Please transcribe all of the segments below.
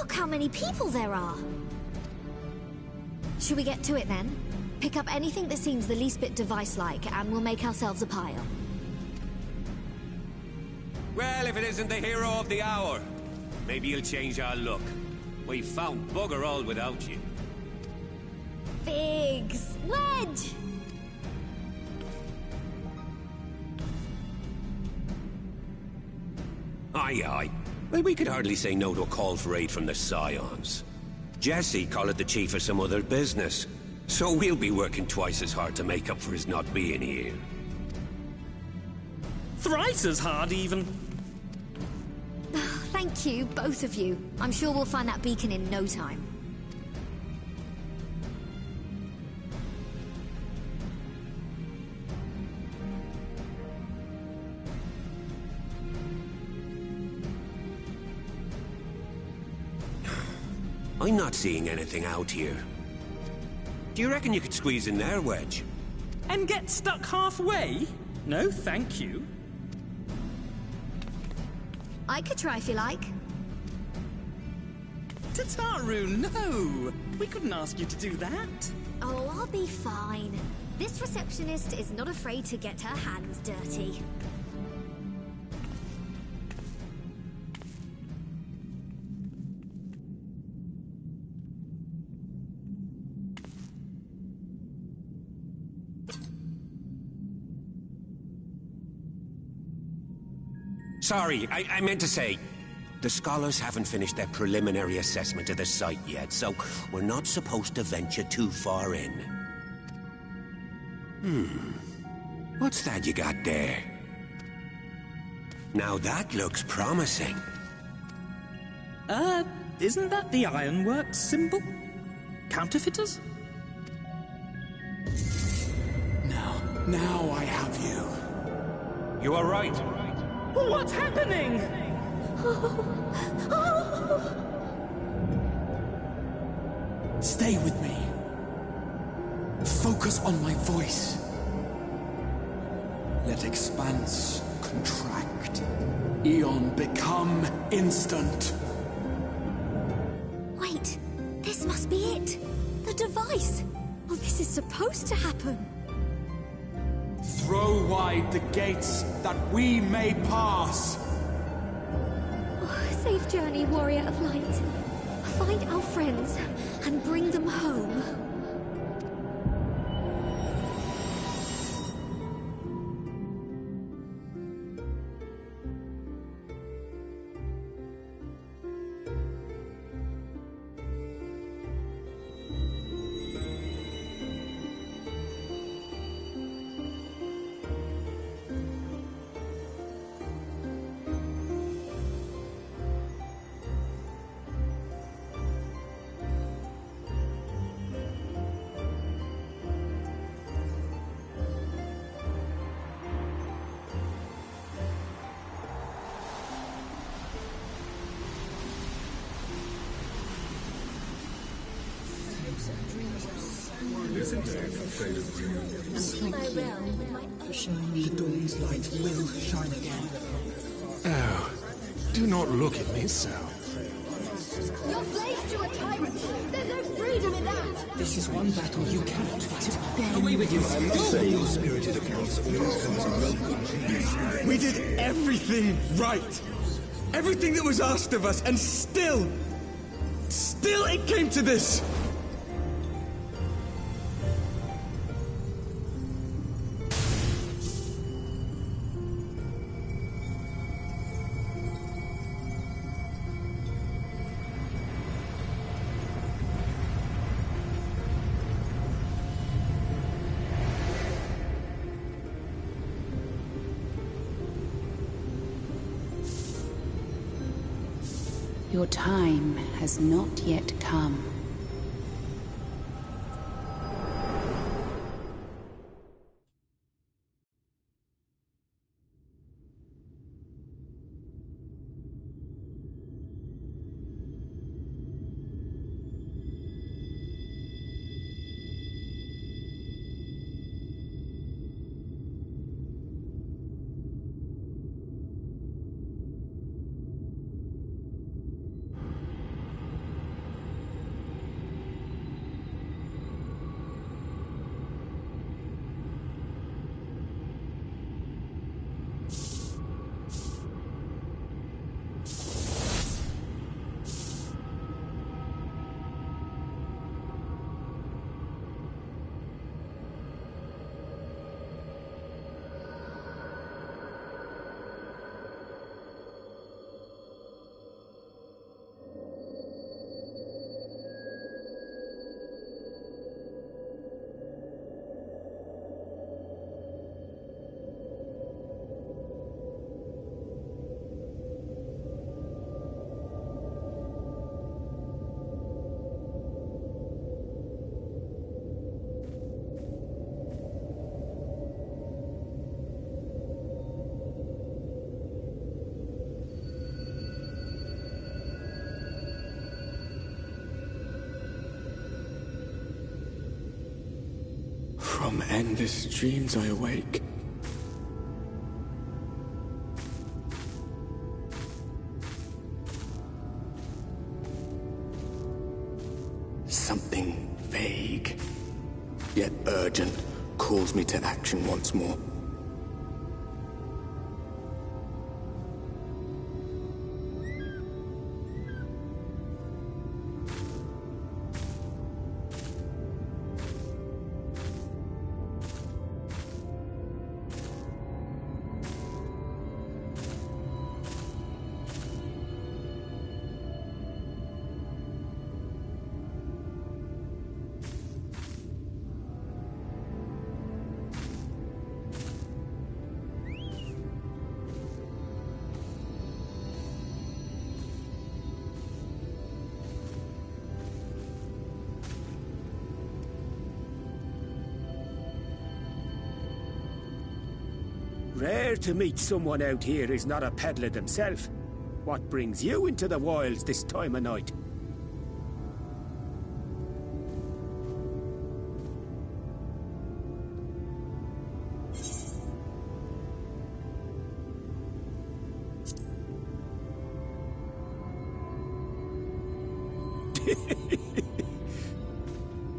Look how many people there are! Should we get to it then? Pick up anything that seems the least bit device-like, and we'll make ourselves a pile. Well, if it isn't the hero of the hour, maybe you'll change our look. We've found bugger all without you. Figs! Wedge! Aye, aye. Well, we could hardly say no to a call for aid from the Scions. Jesse called the chief of some other business, so we'll be working twice as hard to make up for his not being here. Thrice as hard, even. Thank you, both of you. I'm sure we'll find that beacon in no time. I'm not seeing anything out here. Do you reckon you could squeeze in there, Wedge? And get stuck halfway? No, thank you. I could try if you like. Tataru, no! We couldn't ask you to do that. Oh, I'll be fine. This receptionist is not afraid to get her hands dirty. Sorry, I meant to say, the scholars haven't finished their preliminary assessment of the site yet, so we're not supposed to venture too far in. What's that you got there? Now that looks promising. Isn't that the Ironworks symbol? Counterfeiters? Now I have you. You are right. What's happening? Stay with me. Focus on my voice. Let expanse contract. Eon become instant. Wait, this must be it. The device. Oh, this is supposed to happen. Throw wide the gates that we may pass. Oh, safe journey, warrior of light. Find our friends and bring them home. The dawn's light will shine again. Oh, do not look at me so. You're slaves to a tyrant. There's no freedom in that. This is one battle you cannot fight. Away with you! Say your spirited accounts always comes in welcome. We did everything right. Everything that was asked of us, and still it came to this. Your time has not yet come. From endless dreams I awake. Something vague, yet urgent, calls me to action once more. Rare to meet someone out here who's not a peddler themselves. What brings you into the wilds this time of night?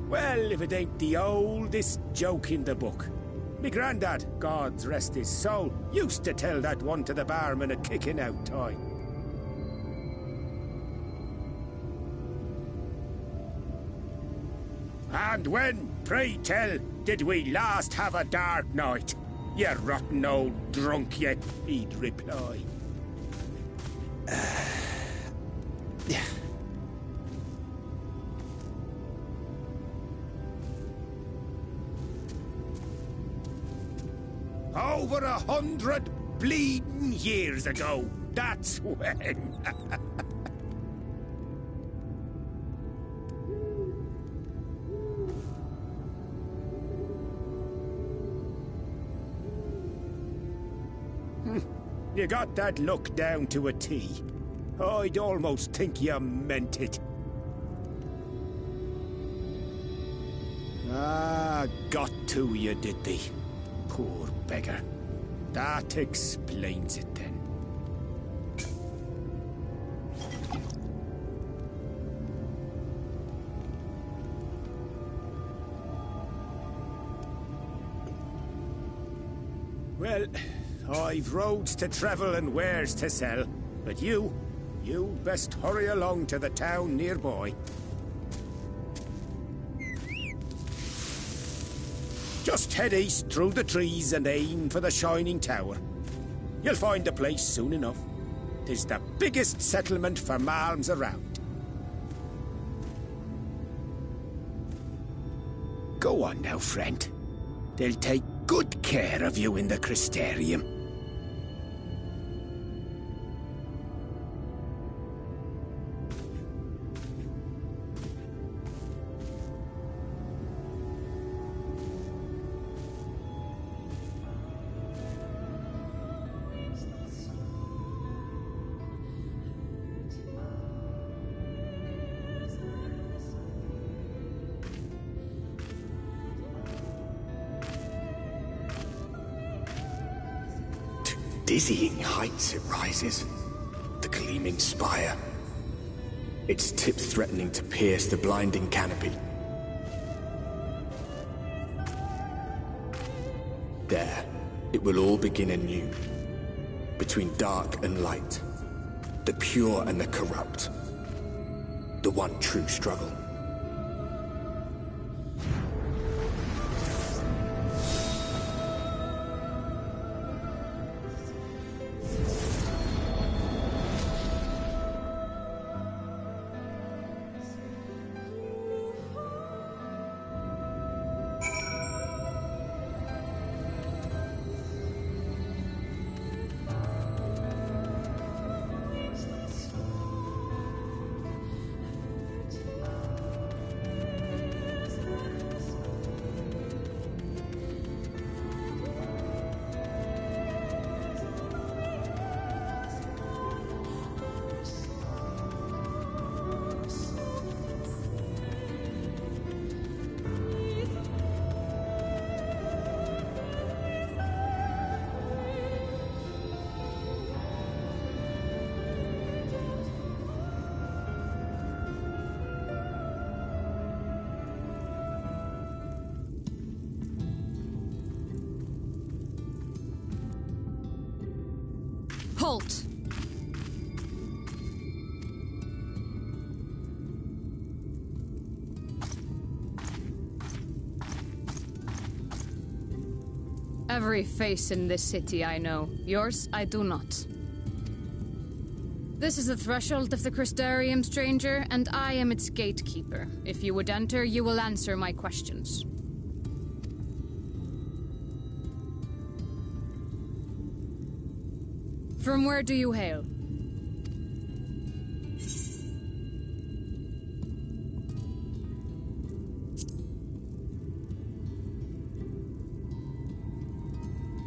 Well, if it ain't the oldest joke in the book. Me grandad, God's rest his soul, used to tell that one to the barman a kicking out time. And when, pray tell, did we last have a dark night? You rotten old drunk, you, he'd reply. Over 100 bleeding years ago, that's when. You got that look down to a T. I'd almost think you meant it. Ah, got to you, did they? Poor beggar. That explains it then. Well, I've roads to travel and wares to sell, but you best hurry along to the town nearby. Just head east through the trees and aim for the Shining Tower. You'll find the place soon enough. 'Tis the biggest settlement for malms around. Go on now, friend. They'll take good care of you in the Crystarium. Dizzying heights it rises, the gleaming spire, its tip threatening to pierce the blinding canopy. There, it will all begin anew, between dark and light, the pure and the corrupt, the one true struggle. Halt! Every face in this city I know. Yours, I do not. This is the threshold of the Crystarium, stranger, and I am its gatekeeper. If you would enter, you will answer my questions. From where do you hail?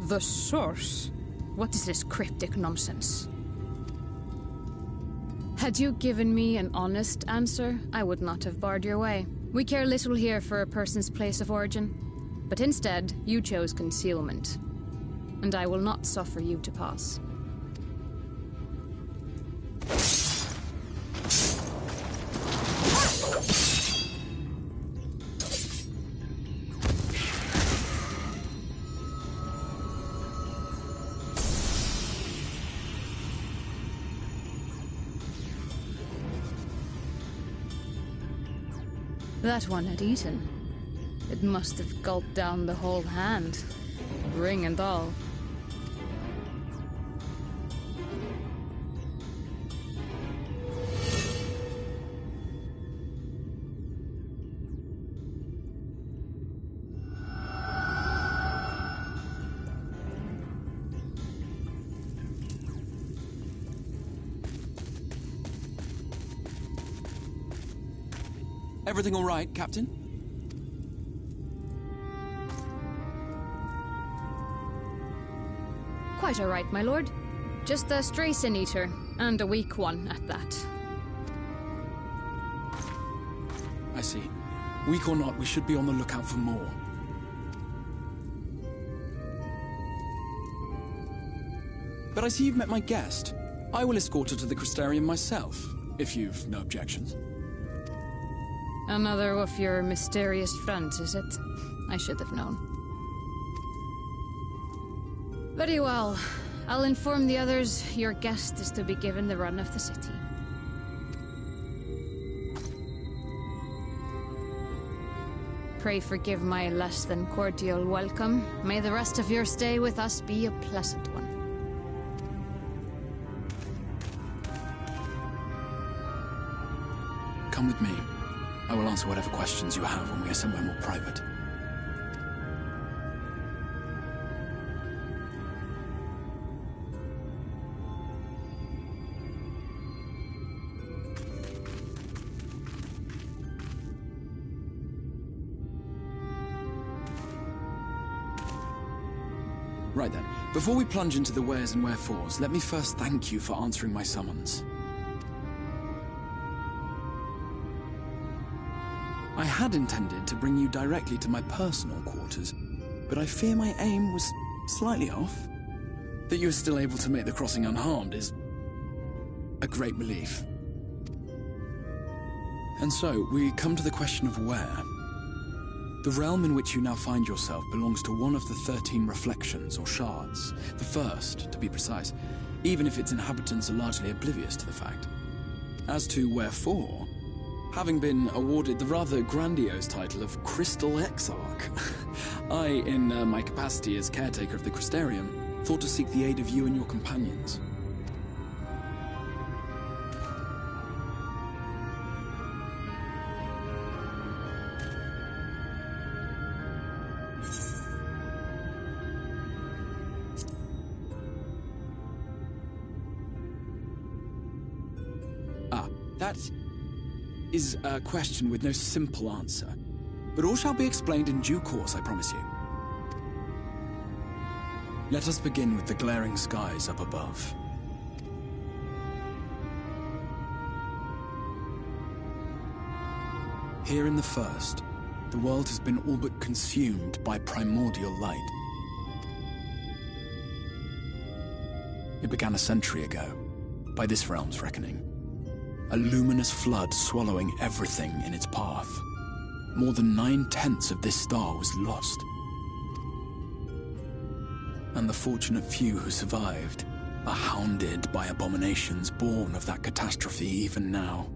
The source? What is this cryptic nonsense? Had you given me an honest answer, I would not have barred your way. We care little here for a person's place of origin. But instead, you chose concealment. And I will not suffer you to pass. That one had eaten. It must have gulped down the whole hand, ring and all. Everything all right, Captain? Quite all right, my lord. Just a stray sin eater, and a weak one at that. I see. Weak or not, we should be on the lookout for more. But I see you've met my guest. I will escort her to the Crystarium myself, if you've no objections. Another of your mysterious friends, is it? I should have known. Very well. I'll inform the others your guest is to be given the run of the city. Pray forgive my less than cordial welcome. May the rest of your stay with us be a pleasant one. Come with me. I will answer whatever questions you have when we are somewhere more private. Right then, before we plunge into the wheres and wherefores, let me first thank you for answering my summons. I had intended to bring you directly to my personal quarters, but I fear my aim was slightly off. That you are still able to make the crossing unharmed is a great relief. And so, we come to the question of where. The realm in which you now find yourself belongs to one of the 13 reflections, or shards. The first, to be precise, even if its inhabitants are largely oblivious to the fact. As to wherefore, having been awarded the rather grandiose title of Crystal Exarch, I, in my capacity as caretaker of the Crystarium, thought to seek the aid of you and your companions. That is a question with no simple answer. But all shall be explained in due course, I promise you. Let us begin with the glaring skies up above. Here in the first, the world has been all but consumed by primordial light. It began a century ago, by this realm's reckoning. A luminous flood swallowing everything in its path. More than 9/10 of this star was lost. And the fortunate few who survived are hounded by abominations born of that catastrophe even now.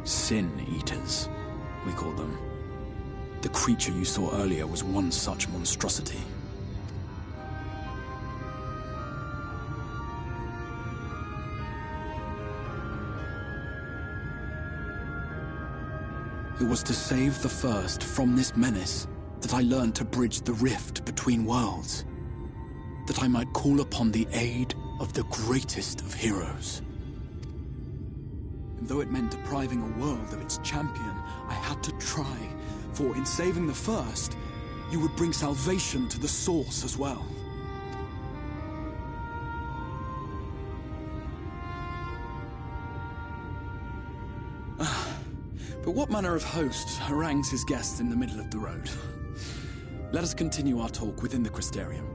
Sin Eaters, we call them. The creature you saw earlier was one such monstrosity. It was to save the First from this menace that I learned to bridge the rift between worlds. That I might call upon the aid of the greatest of heroes. And though it meant depriving a world of its champion, I had to try, for in saving the First, you would bring salvation to the Source as well. But what manner of host harangues his guests in the middle of the road? Let us continue our talk within the Crystarium.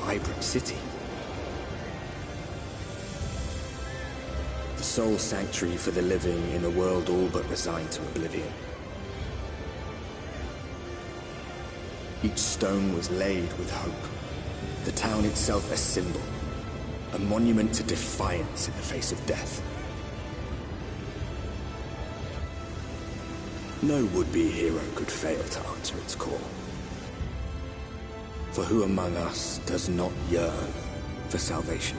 Vibrant city. The sole sanctuary for the living in a world all but resigned to oblivion. Each stone was laid with hope. The town itself a symbol, a monument to defiance in the face of death. No would-be hero could fail to answer its call. For who among us does not yearn for salvation?